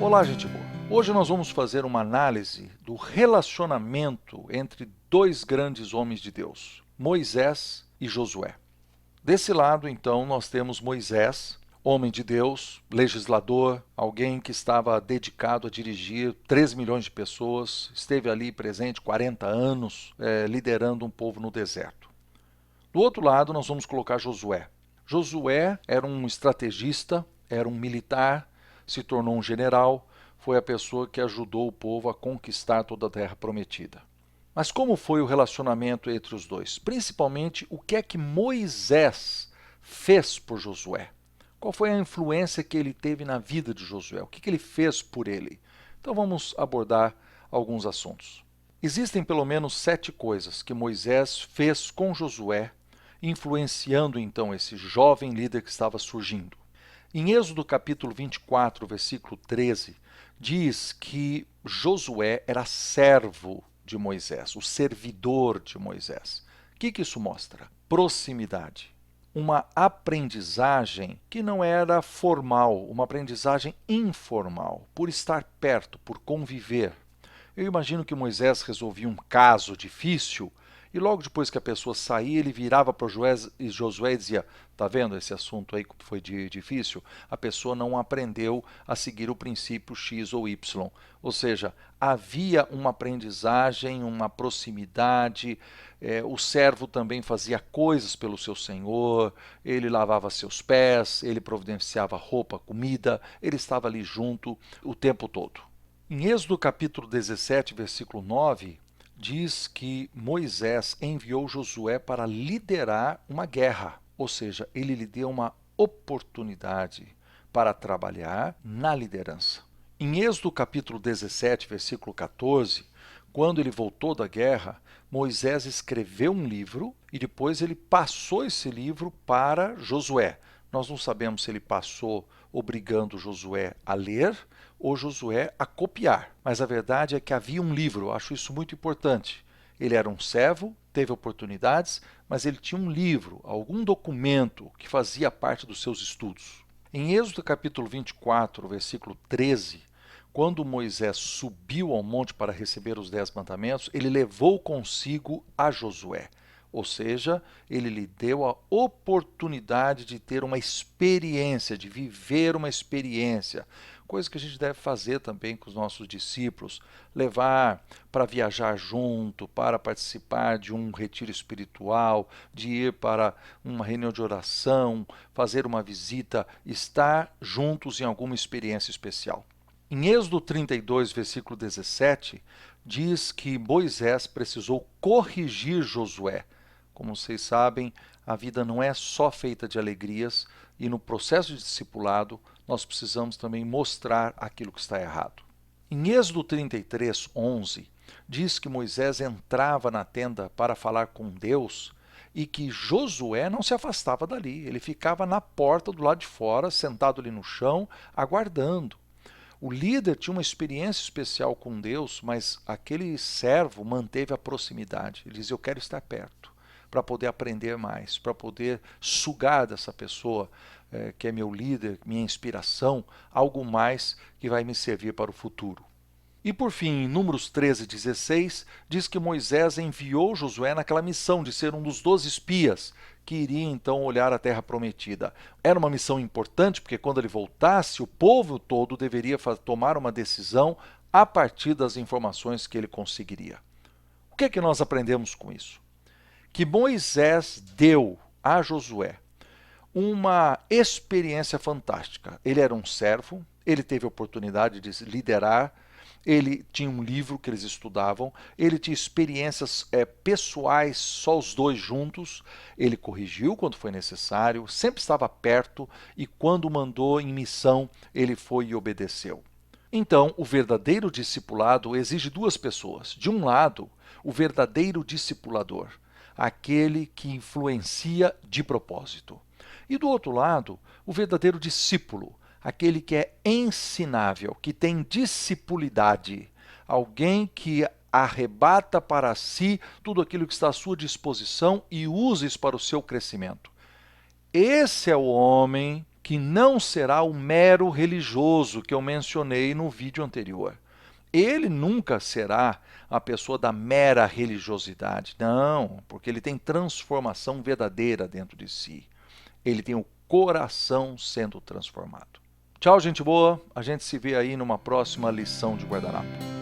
Olá, gente boa! Hoje nós vamos fazer uma análise do relacionamento entre dois grandes homens de Deus, Moisés e Josué. Desse lado, então, nós temos Moisés, homem de Deus, legislador, alguém que estava dedicado a dirigir 3 milhões de pessoas, esteve ali presente 40 anos, liderando um povo no deserto. Do outro lado, nós vamos colocar Josué. Josué era um estrategista, era um militar, se tornou um general, foi a pessoa que ajudou o povo a conquistar toda a terra prometida. Mas como foi o relacionamento entre os dois? Principalmente, o que é que Moisés fez por Josué? Qual foi a influência que ele teve na vida de Josué? O que ele fez por ele? Então vamos abordar alguns assuntos. Existem pelo menos 7 coisas que Moisés fez com Josué, influenciando então esse jovem líder que estava surgindo. Em Êxodo capítulo 24, versículo 13, diz que Josué era servo de Moisés, o servidor de Moisés. O que isso mostra? Proximidade. Uma aprendizagem que não era formal, uma aprendizagem informal, por estar perto, por conviver. Eu imagino que Moisés resolvia um caso difícil e logo depois que a pessoa saía, ele virava para Josué e dizia: tá vendo esse assunto aí que foi difícil? A pessoa não aprendeu a seguir o princípio X ou Y. Ou seja, havia uma aprendizagem, uma proximidade. O servo também fazia coisas pelo seu senhor, ele lavava seus pés, ele providenciava roupa, comida, ele estava ali junto o tempo todo. Em Êxodo capítulo 17, versículo 9, diz que Moisés enviou Josué para liderar uma guerra, ou seja, ele lhe deu uma oportunidade para trabalhar na liderança. Em Êxodo capítulo 17, versículo 14, quando ele voltou da guerra, Moisés escreveu um livro e depois ele passou esse livro para Josué. Nós não sabemos se ele passou obrigando Josué a ler ou Josué a copiar. Mas a verdade é que havia um livro, eu acho isso muito importante. Ele era um servo, teve oportunidades, mas ele tinha um livro, algum documento que fazia parte dos seus estudos. Em Êxodo capítulo 24, versículo 13, quando Moisés subiu ao monte para receber os 10 mandamentos, ele levou consigo a Josué. Ou seja, ele lhe deu a oportunidade de ter uma experiência, de viver uma experiência. Coisa que a gente deve fazer também com os nossos discípulos, levar para viajar junto, para participar de um retiro espiritual, de ir para uma reunião de oração, fazer uma visita, estar juntos em alguma experiência especial. Em Êxodo 32, versículo 17, diz que Moisés precisou corrigir Josué. Como vocês sabem, a vida não é só feita de alegrias e no processo de discipulado nós precisamos também mostrar aquilo que está errado. Em Êxodo 33, 11, diz que Moisés entrava na tenda para falar com Deus e que Josué não se afastava dali, ele ficava na porta do lado de fora, sentado ali no chão, aguardando. O líder tinha uma experiência especial com Deus, mas aquele servo manteve a proximidade. Ele dizia: eu quero estar perto, para poder aprender mais, para poder sugar dessa pessoa que é meu líder, minha inspiração, algo mais que vai me servir para o futuro. E por fim, em Números 13, 16, diz que Moisés enviou Josué naquela missão de ser um dos 12 espias que iria então olhar a terra prometida. Era uma missão importante porque quando ele voltasse, o povo todo deveria tomar uma decisão a partir das informações que ele conseguiria. O que é que nós aprendemos com isso? Que Moisés deu a Josué uma experiência fantástica. Ele era um servo, ele teve a oportunidade de liderar, ele tinha um livro que eles estudavam, ele tinha experiências pessoais, só os dois juntos, ele corrigiu quando foi necessário, sempre estava perto e quando mandou em missão, ele foi e obedeceu. Então, o verdadeiro discipulado exige duas pessoas. De um lado, o verdadeiro discipulador, aquele que influencia de propósito. E do outro lado, o verdadeiro discípulo, aquele que é ensinável, que tem discipulidade, alguém que arrebata para si tudo aquilo que está à sua disposição e usa isso para o seu crescimento. Esse é o homem que não será o mero religioso que eu mencionei no vídeo anterior. Ele nunca será a pessoa da mera religiosidade, não, porque ele tem transformação verdadeira dentro de si. Ele tem o coração sendo transformado. Tchau, gente boa. A gente se vê aí numa próxima lição de guardanapo.